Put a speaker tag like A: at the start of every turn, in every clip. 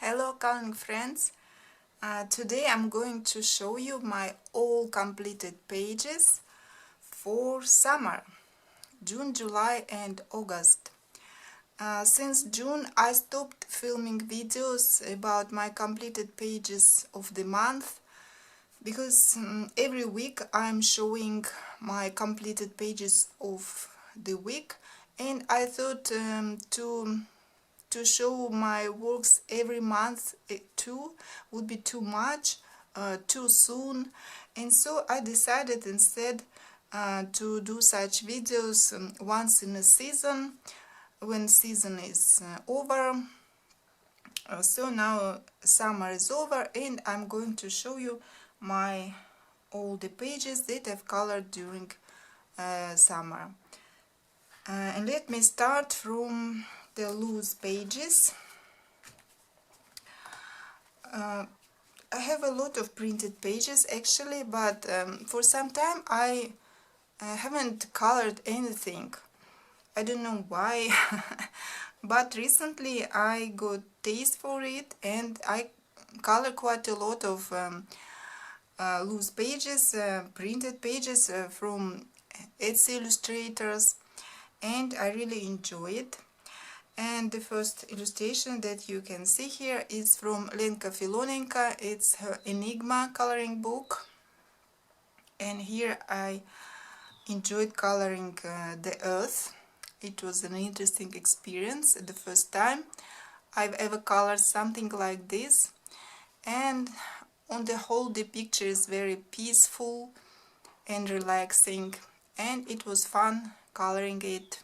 A: Hello coloring friends. Today I'm going to show you my all completed pages for summer, June, July and August. Since June I stopped filming videos about my completed pages of the month because every week I'm showing my completed pages of the week, and I thought to show my works every month too would be too much, too soon, and so I decided instead to do such videos once in a season, when season is over. So now summer is over and I'm going to show you my all the pages that I've colored during summer. And let me start from the loose pages. I have a lot of printed pages actually, but for some time I haven't colored anything. I don't know why, but recently I got taste for it and I color quite a lot of loose pages, printed pages from illustrators, and I really enjoy it. And the first illustration that you can see here is from Lenka Filonenko. It's her Enigma coloring book, and here I enjoyed coloring the earth. It was an interesting experience, the first time I've ever colored something like this, and on the whole the picture is very peaceful and relaxing, and it was fun coloring it.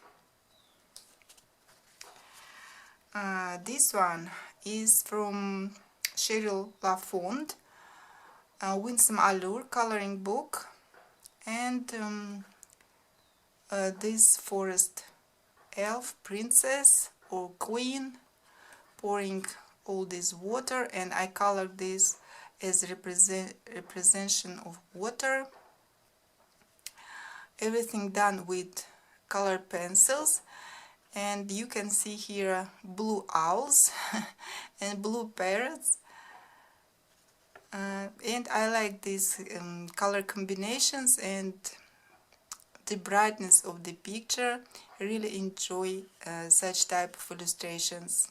A: This one is from Cheryl Lafond, Winsome Allure coloring book, and this forest elf, princess or queen, pouring all this water, and I colored this as representation of water. Everything done with colored pencils. And you can see here blue and blue parrots, and I like these color combinations and the brightness of the picture. Really enjoy such type of illustrations.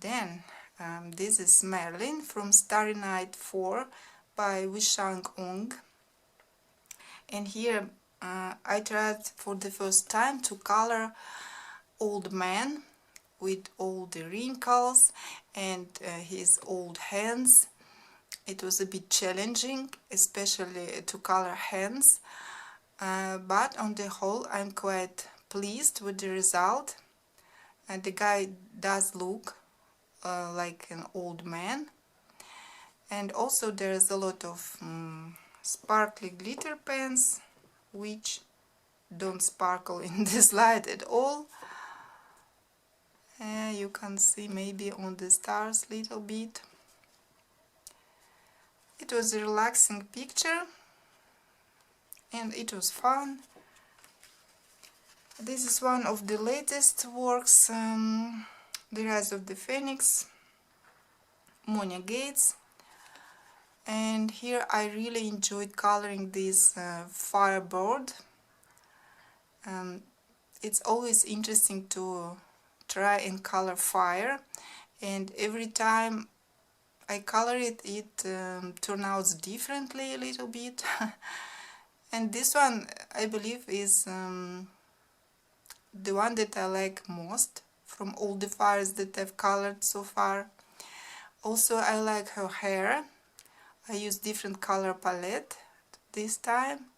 A: Then this is Merlin from Starry Night 4 by Wishang Ong, and here I tried for the first time to color old man with all the wrinkles and his old hands. It was a bit challenging, especially to color hands, but on the whole I'm quite pleased with the result. And the guy does look like an old man, and also there's a lot of sparkly glitter pens which don't sparkle in this light at all. You can see maybe on the stars a little bit. It was a relaxing picture and it was fun. This is one of the latest works, The Rise of the Phoenix, Monia Gates. And here I really enjoyed coloring this firebird. It's always interesting to try and color fire, and every time I color it, it turns out differently a little bit. And this one I believe is the one that I like most from all the fires that I've colored so far. Also I like her hair. I used different color palette this time,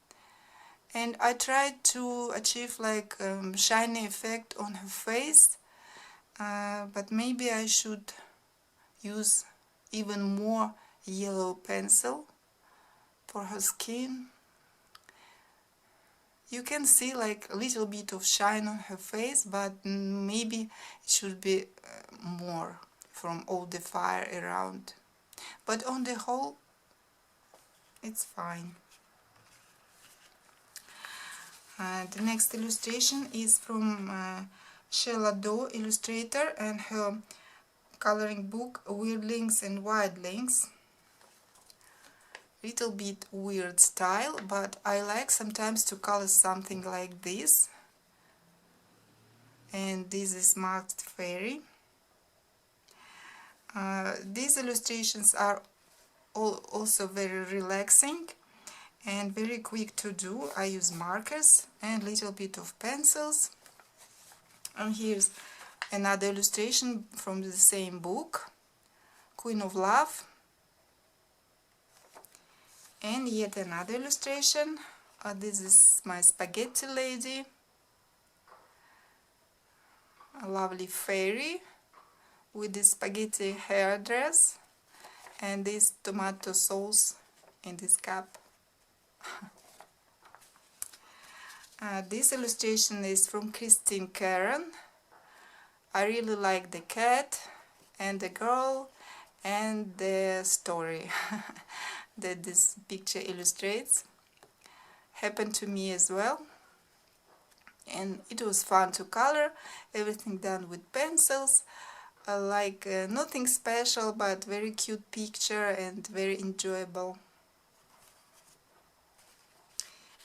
A: and I tried to achieve like shiny effect on her face, but maybe I should use even more yellow pencil for her skin. You can see like a little bit of shine on her face, but maybe it should be more from all the fire around. But on the whole, it's fine. The next illustration is from Shelado illustrator, and her coloring book Weird Links and Wild Links. Little bit weird style, but I like sometimes to color something like this. And this is marked fairy. These illustrations are also very relaxing and very quick to do. I use markers and little bit of pencils. And here's another illustration from the same book, Queen of Love. And yet another illustration. This is my spaghetti lady, a lovely fairy with this spaghetti hair dress and this tomato sauce in this cup. This illustration is from Christine Karen. I really like the cat and the girl and the story that this picture illustrates. Happened to me as well, and it was fun to color. Everything done with pencils. Nothing special, but very cute picture and very enjoyable.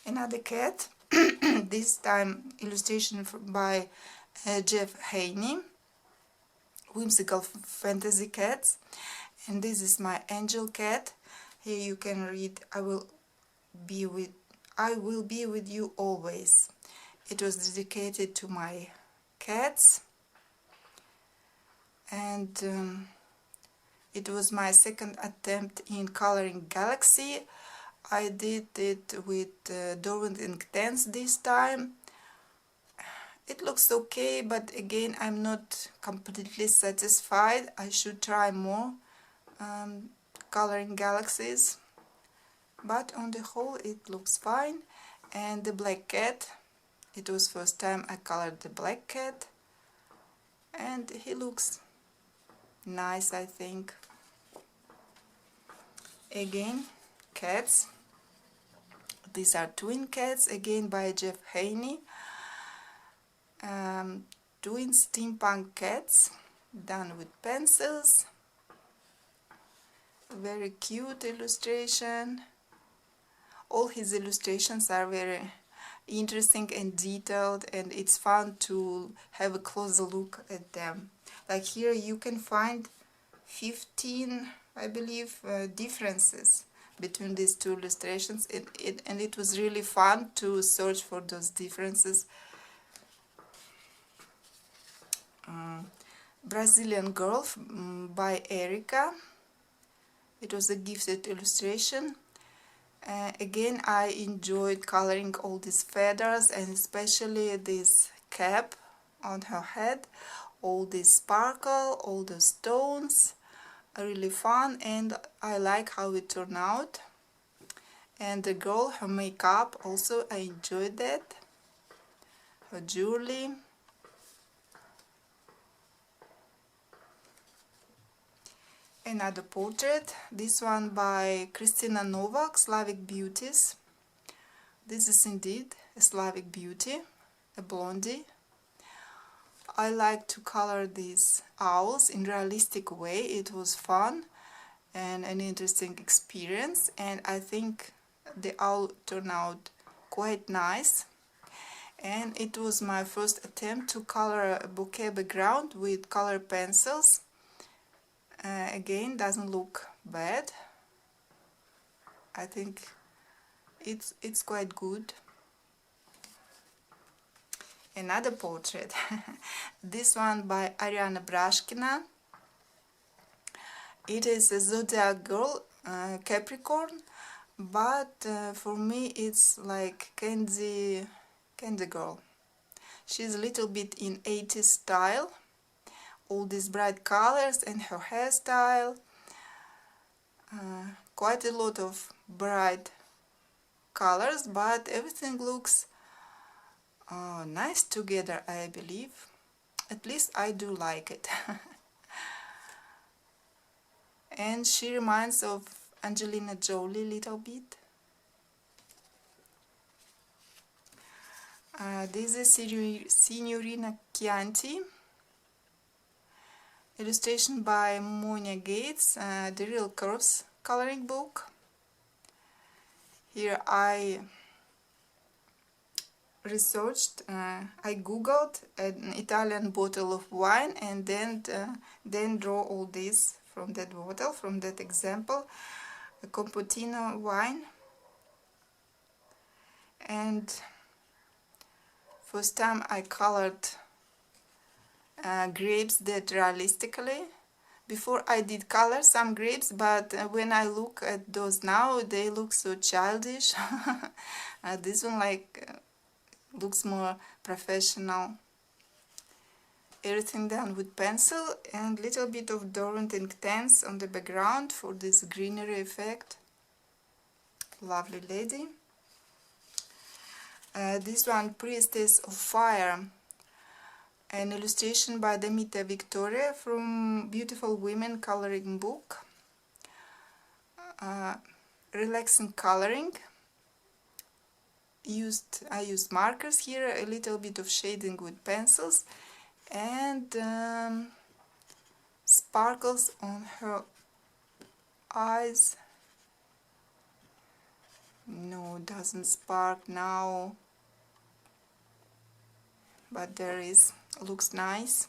A: Another cat, this time illustration by Jeff Haney, Whimsical Fantasy Cats. And this is my angel cat. Here you can read, I will be with you always. It was dedicated to my cats, and it was my second attempt in coloring Galaxy. I did it with Derwent Ink 10s this time. It looks okay, but again I'm not completely satisfied. I should try more coloring galaxies, but on the whole it looks fine. And the black cat, it was first time I colored the black cat, and he looks nice, I think. Again, cats. These are twin cats, again by Jeff Haney. Twin steampunk cats, done with pencils. Very cute illustration. All his illustrations are very interesting and detailed, and it's fun to have a closer look at them. Like here you can find 15, I believe, differences between these two illustrations, and it was really fun to search for those differences. Brazilian Girl by Erica. It was a gifted illustration. Again, I enjoyed coloring all these feathers, and especially this cap on her head, all this sparkle, all the stones. Really fun, and I like how it turned out. And the girl, her makeup also, I enjoyed that. Her jewelry. Another portrait, this one by Kristina Novak, Slavic Beauties. This is indeed a Slavic beauty, a blondie. I like to color these owls in realistic way. It was fun and an interesting experience, and I think the owl turned out quite nice. And it was my first attempt to color a bouquet background with color pencils. Again, doesn't look bad. I think it's quite good. Another portrait, this one by Ariana Brashkina. It is a zodiac girl, Capricorn, but for me it's like candy girl. She's a little bit in 80s style. All these bright colors and her hairstyle, quite a lot of bright colors, but everything looks nice together, I believe. At least I do like it. And she reminds of Angelina Jolie a little bit. This is Signorina Chianti, illustration by Monia Gates, the Real Curves coloring book. Here I researched, I googled an Italian bottle of wine and then draw all this from that bottle, from that example, a Compotino wine. And first time I colored grapes that realistically. Before I did color some grapes, but when I look at those now, they look so childish. This one looks more professional. Everything done with pencil and little bit of Dorant Inktense on the background for this greenery effect. Lovely lady. This one, Priestess of Fire, an illustration by Damita Victoria from Beautiful Women coloring book. Relaxing coloring. I used markers here, a little bit of shading with pencils, and sparkles on her eyes. No, doesn't spark now, but there is. Looks nice.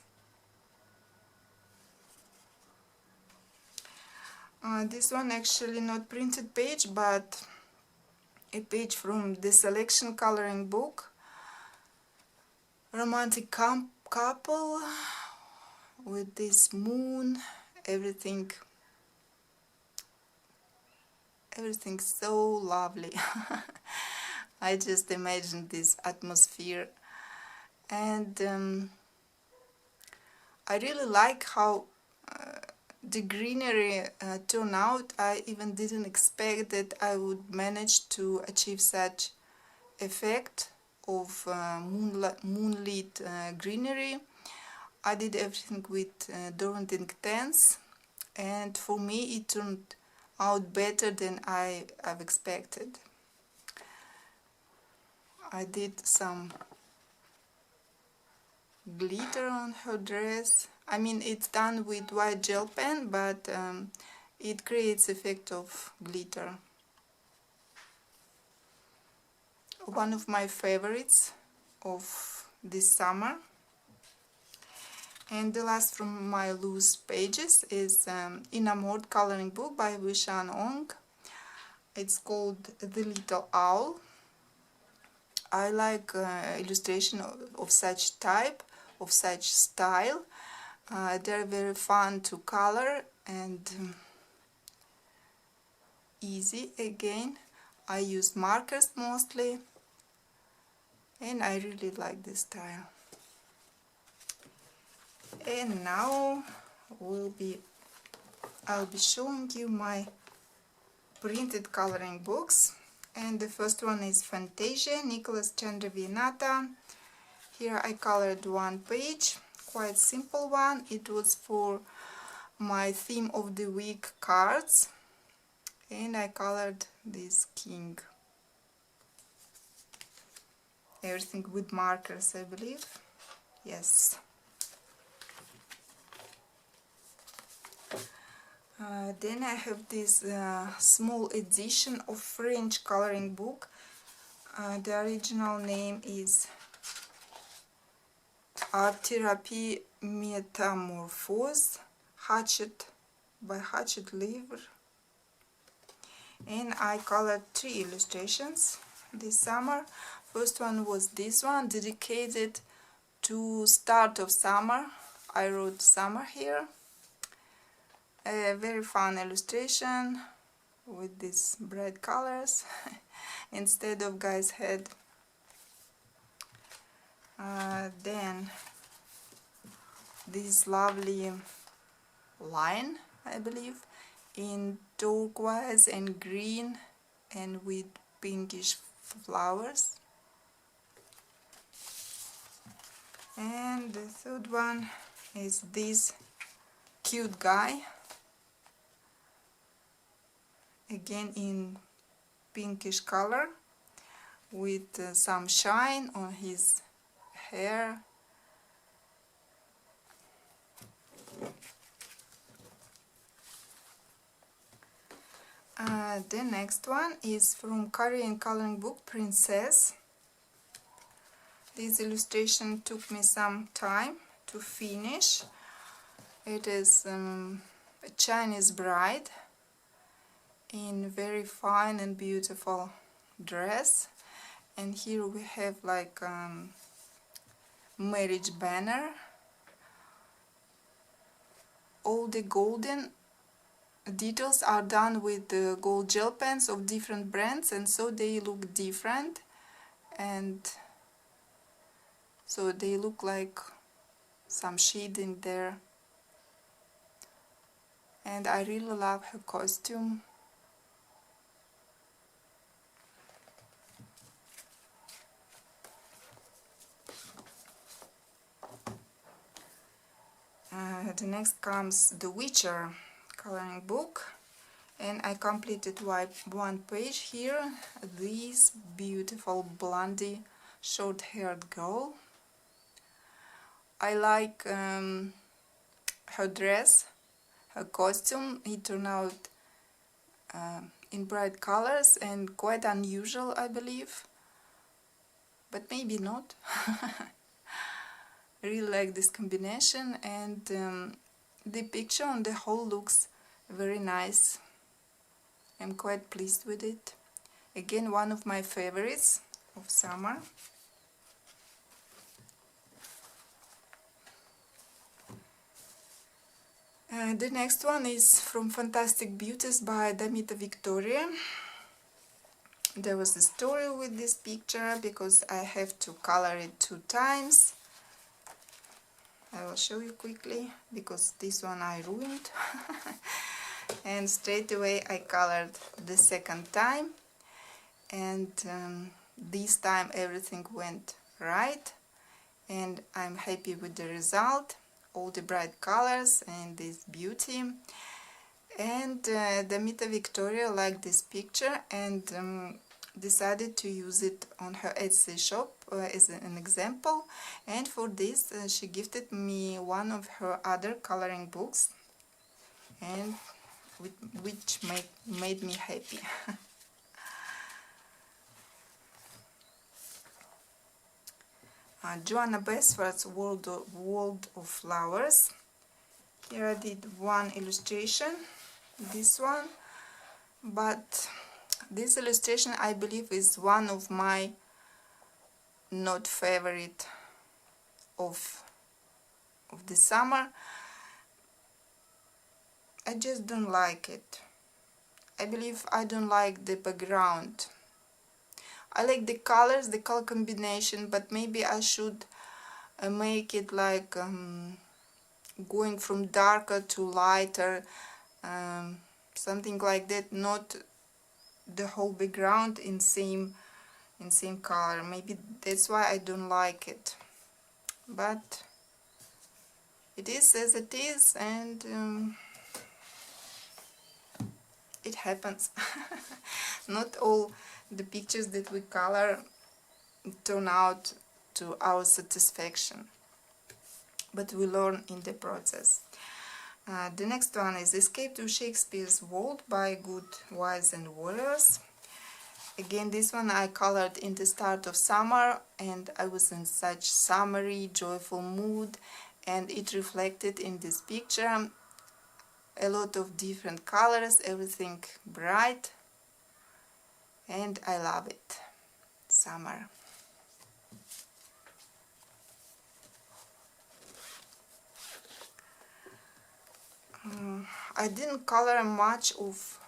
A: This one actually not printed page, but a page from the selection coloring book. Romantic couple with this moon, everything so lovely. I just imagined this atmosphere, and I really like how the greenery turned out. I even didn't expect that I would manage to achieve such effect of moonlit greenery. I did everything with Dorant Inktense, and for me it turned out better than I've expected. I did some glitter on her dress. I mean, it's done with white gel pen, but it creates effect of glitter. One of my favorites of this summer. And the last from my loose pages is Enamored coloring book by Wishan Ong. It's called The Little Owl. I like illustration of such type, of such style. They're very fun to color and easy again. I use markers mostly, and I really like this style. And now I'll be showing you my printed coloring books. And the first one is Fantasia, Nicholas Chandra-Vienata. Here I colored one page, quite simple one. It was for my theme of the week cards, and I colored this king. Everything with markers, I believe. Yes. Then I have this small edition of French coloring book. The original name is Art Therapy Metamorphose, by Hachette Livre. And I colored 3 illustrations this summer. First one was this one, dedicated to start of summer. I wrote summer here. A very fun illustration with these bright colors instead of guy's head. Then this lovely line, I believe, in turquoise and green and with pinkish flowers. And the third one is this cute guy, again in pinkish color, with some shine on his hair. The next one is from Korean coloring book Princess. This illustration took me some time to finish. It is a Chinese bride in very fine and beautiful dress, and here we have like marriage banner. All the golden details are done with the gold gel pens of different brands, and so they look different, and so they look like some shading there. And I really love her costume. The next comes The Witcher coloring book, and I completed one page here. This beautiful blondie short-haired girl. I like her dress, her costume. It turned out in bright colors and quite unusual, I believe, but maybe not. I really like this combination, and the picture on the whole looks very nice. I'm quite pleased with it. Again, one of my favorites of summer. The next one is from Fantastic Beauties by Damita Victoria. There was a story with this picture because I have to color it 2 times. I will show you quickly because this one I ruined. And straight away I colored the second time, and this time everything went right, and I'm happy with the result. All the bright colors and this beauty. And Damita Victoria liked this picture and decided to use it on her Etsy shop as an example, and for this she gifted me one of her other coloring books, and which made me happy. Joanna Besworth's World of Flowers. Here I did one illustration, this one, but this illustration I believe is one of my not favorite of the summer. I just don't like it. I believe I don't like the background. I like the colors, the color combination, but maybe I should make it like going from darker to lighter, something like that, not the whole background in same color. Maybe that's why I don't like it, but it is as it is, and it happens. Not all the pictures that we color turn out to our satisfaction, but we learn in the process. The next one is Escape to Shakespeare's World by Good Wives and Warriors. Again, this one I colored in the start of summer, and I was in such summery, joyful mood, and it reflected in this picture. A lot of different colors, everything bright, and I love it. Summer. I didn't color much of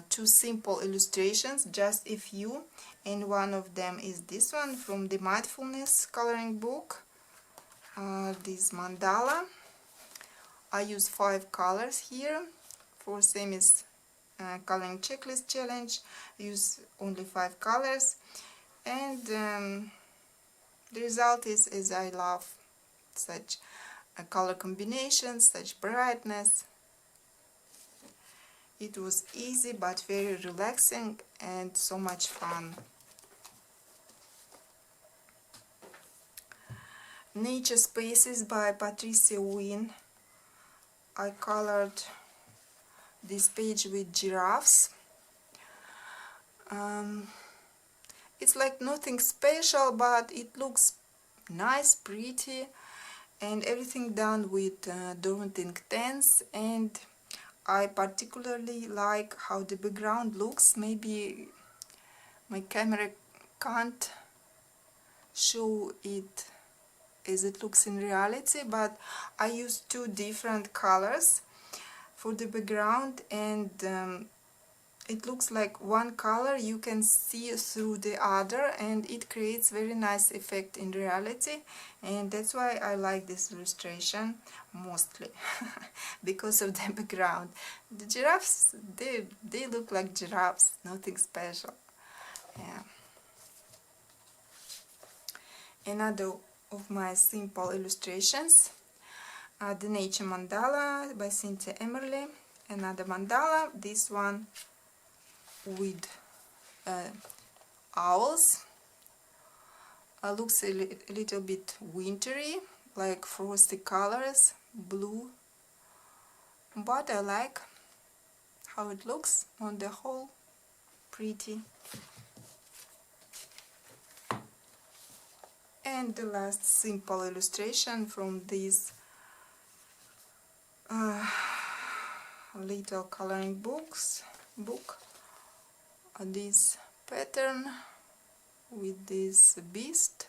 A: 2 simple illustrations, just a few, and one of them is this one from the Mindfulness coloring book, this mandala. I use 5 colors here. For same as coloring checklist challenge, I use only 5 colors, and the result is as I love such a color combination, such brightness. It was easy but very relaxing and so much fun. Nature Spaces by Patricia Wynne. I colored this page with giraffes. It's like nothing special, but it looks nice, pretty, and everything done with Dormanting Tents. And I particularly like how the background looks. Maybe my camera can't show it as it looks in reality, but I used two different colors for the background, and it looks like one color you can see through the other, and it creates very nice effect in reality. And that's why I like this illustration mostly because of the background. The giraffes, they look like giraffes, nothing special. Yeah. Another of my simple illustrations, the Nature Mandala by Cynthia Emerly. Another mandala, this one with owls. Looks a little bit wintry, like frosty colors, blue, but I like how it looks on the whole, pretty. And the last simple illustration from this little coloring book, this pattern with this beast.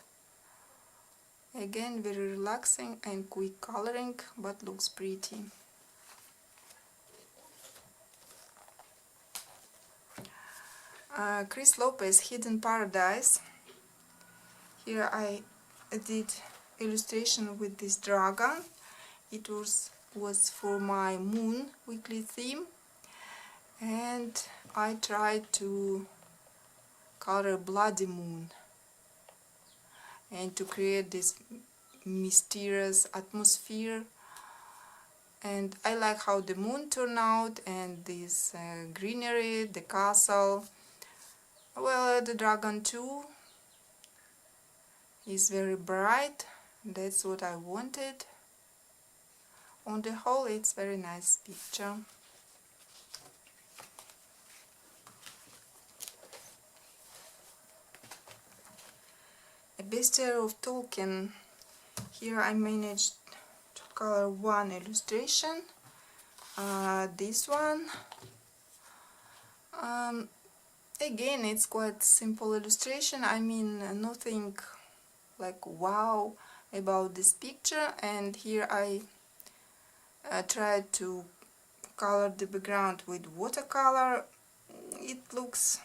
A: Again, very relaxing and quick coloring, but looks pretty. Chris Lopez, Hidden Paradise. Here I did illustration with this dragon. It was for my moon weekly theme, and I tried to color bloody moon and to create this mysterious atmosphere. And I like how the moon turned out, and this greenery, the castle. Well, the dragon too is very bright. That's what I wanted. On the whole, it's very nice picture. A Bestiary of Tolkien. Here I managed to color one illustration. This one. Again, it's quite simple illustration. I mean, nothing like wow about this picture. And here I tried to color the background with watercolor. It looks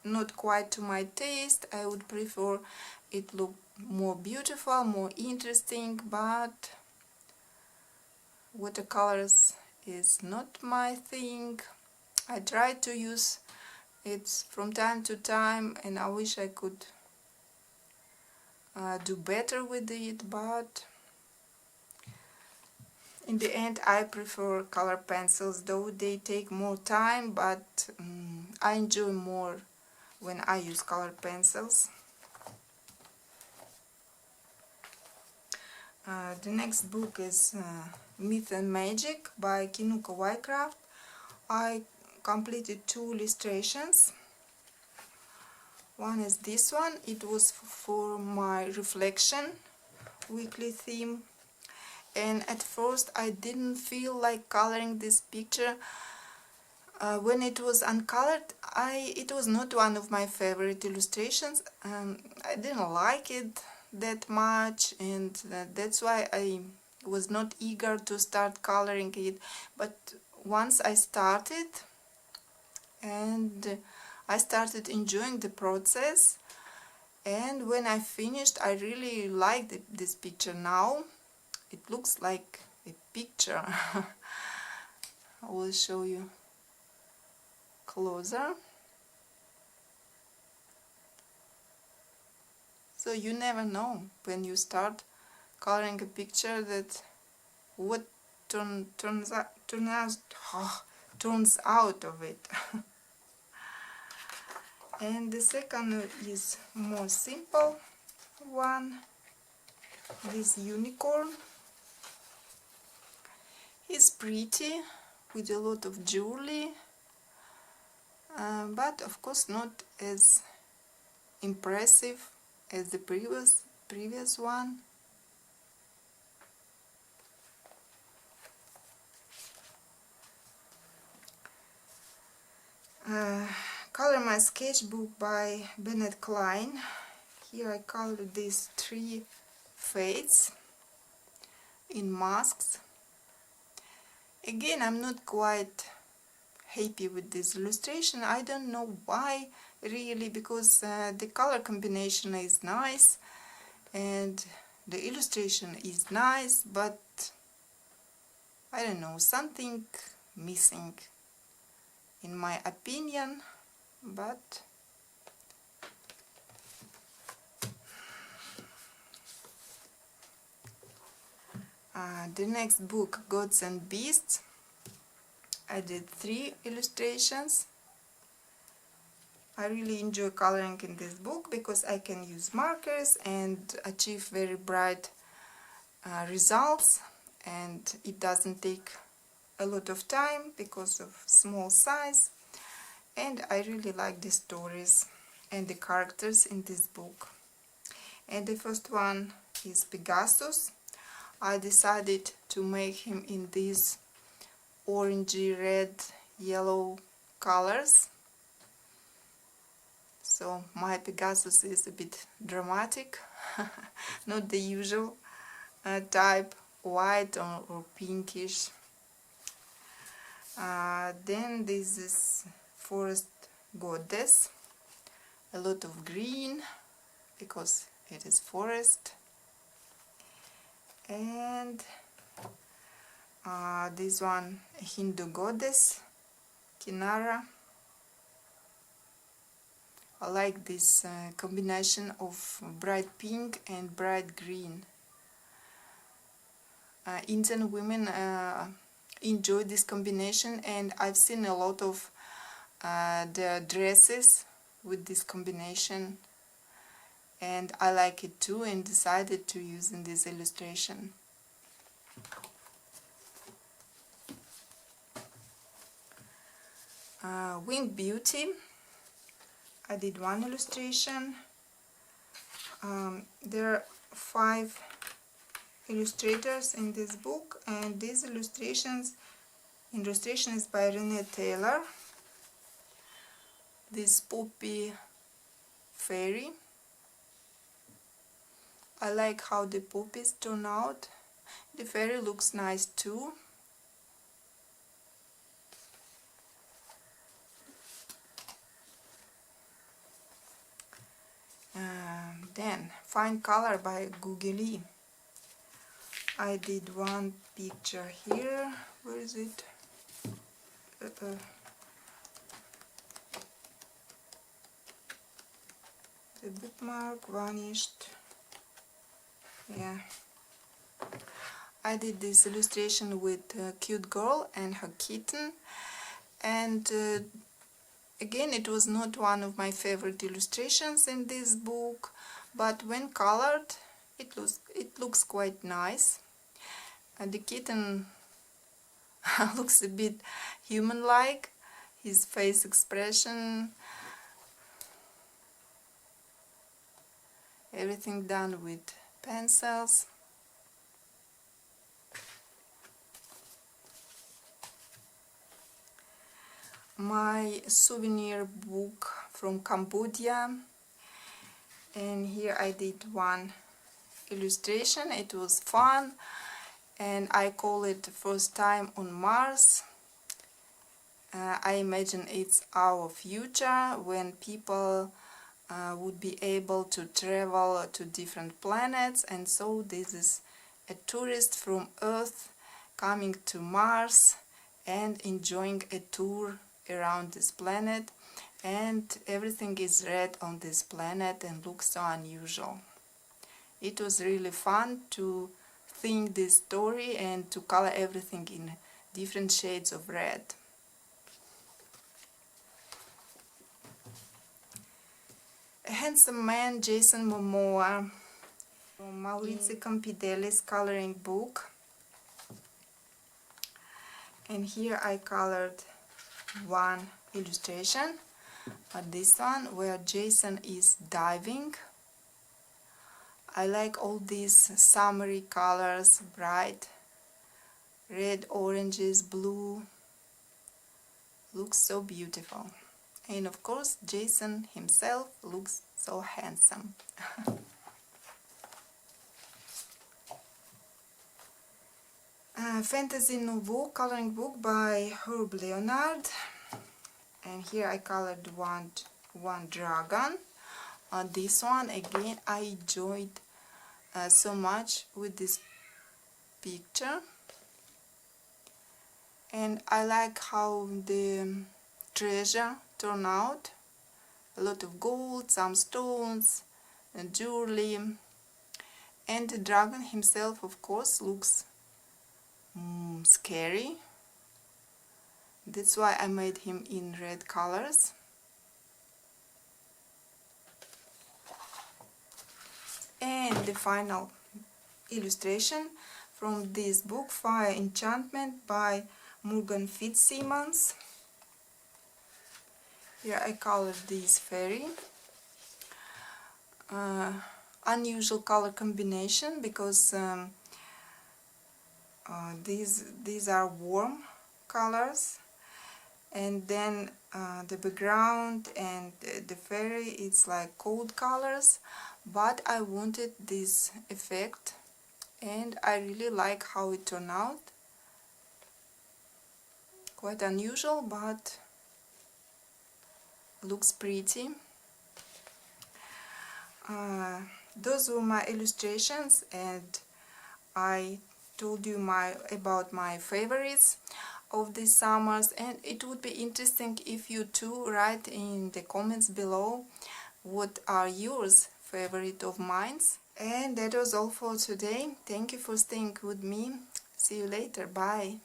A: not quite to my taste. I would prefer it look more beautiful, more interesting, but watercolors is not my thing. I try to use it from time to time, and I wish I could do better with it, but in the end I prefer color pencils, though they take more time, but I enjoy more when I use color pencils. The next book is Myth and Magic by Kinuka Wycraft. I completed two illustrations. One is this one. It was for my reflection weekly theme, and at first I didn't feel like coloring this picture. When it was uncolored, it was not one of my favorite illustrations. I didn't like it that much, and that's why I was not eager to start coloring it. But once I started, and I started enjoying the process, and when I finished, I really liked this picture. Now it looks like a picture. I will show you closer. So you never know when you start coloring a picture that what turns out of it. And the second is more simple one. this unicorn. He's pretty with a lot of jewelry, but of course not as impressive as the previous one. Color my sketchbook by Bennett Klein. Here I colored these 3 fates in masks. Again, I'm not quite happy with this illustration. I don't know why really, because the color combination is nice and the illustration is nice, but I don't know, something missing in my opinion. But the next book, Gods and Beasts, I did 3 illustrations. I really enjoy coloring in this book because I can use markers and achieve very bright results, and it doesn't take a lot of time because of small size, and I really like the stories and the characters in this book. And the first one is Pegasus. I decided to make him in these orangey, red, yellow colors. So my Pegasus is a bit dramatic, not the usual type, white or pinkish. Then this is forest goddess, a lot of green because it is forest. And this one, a Hindu goddess, Kinara. I like this combination of bright pink and bright green. Indian women enjoy this combination, and I've seen a lot of their dresses with this combination, and I like it too and decided to use in this illustration. Winged Beauty, I did 1 illustration. There are 5 illustrators in this book, and these illustration is by Renee Taylor. This poppy fairy, I like how the poppies turn out. The fairy looks nice too. Then Fine Color by Googly. I did 1 picture here. Where is it? The bookmark vanished. Yeah. I did this illustration with a cute girl and her kitten, and again, it was not one of my favorite illustrations in this book, but when colored it looks quite nice. And the kitten looks a bit human-like, his face expression, everything done with pencils. My souvenir book from Cambodia, and here I did 1 illustration. It was fun, and I call it First Time on Mars. I imagine it's our future when people would be able to travel to different planets, and so this is a tourist from Earth coming to Mars and enjoying a tour around this planet, and everything is red on this planet and looks so unusual. It was really fun to think this story and to color everything in different shades of red. A Handsome Man, Jason Momoa. Maurizio Campideli's coloring book, and here I colored one illustration, this one where Jason is diving. I like all these summery colors, bright red, oranges, blue. Looks so beautiful. And of course Jason himself looks so handsome. Fantasy Nouveau coloring book by Herb Leonard, and here I colored one dragon. This one again I enjoyed so much with this picture, and I like how the treasure turned out. A lot of gold, some stones, and jewelry, and the dragon himself of course looks scary. That's why I made him in red colors. And the final illustration from this book, Fire Enchantment by Morgan Fitzsimmons. Here I colored this fairy. Unusual color combination because these are warm colors, and then the background and the fairy, it's like cold colors, but I wanted this effect and I really like how it turned out. Quite unusual, but looks pretty. Those were my illustrations, and I told you about my favorites of these summers, and it would be interesting if you too write in the comments below what are yours favorite of mine. And that was all for today. Thank you for staying with me. See you later. Bye.